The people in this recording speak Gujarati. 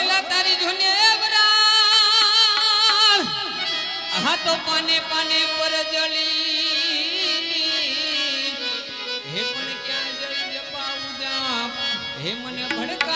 ભલા તારી જોને બરાલ હા તો પાને પાને પર જલી હે પણ ક્યાં જઈ જપાવું જા હે મને ભડક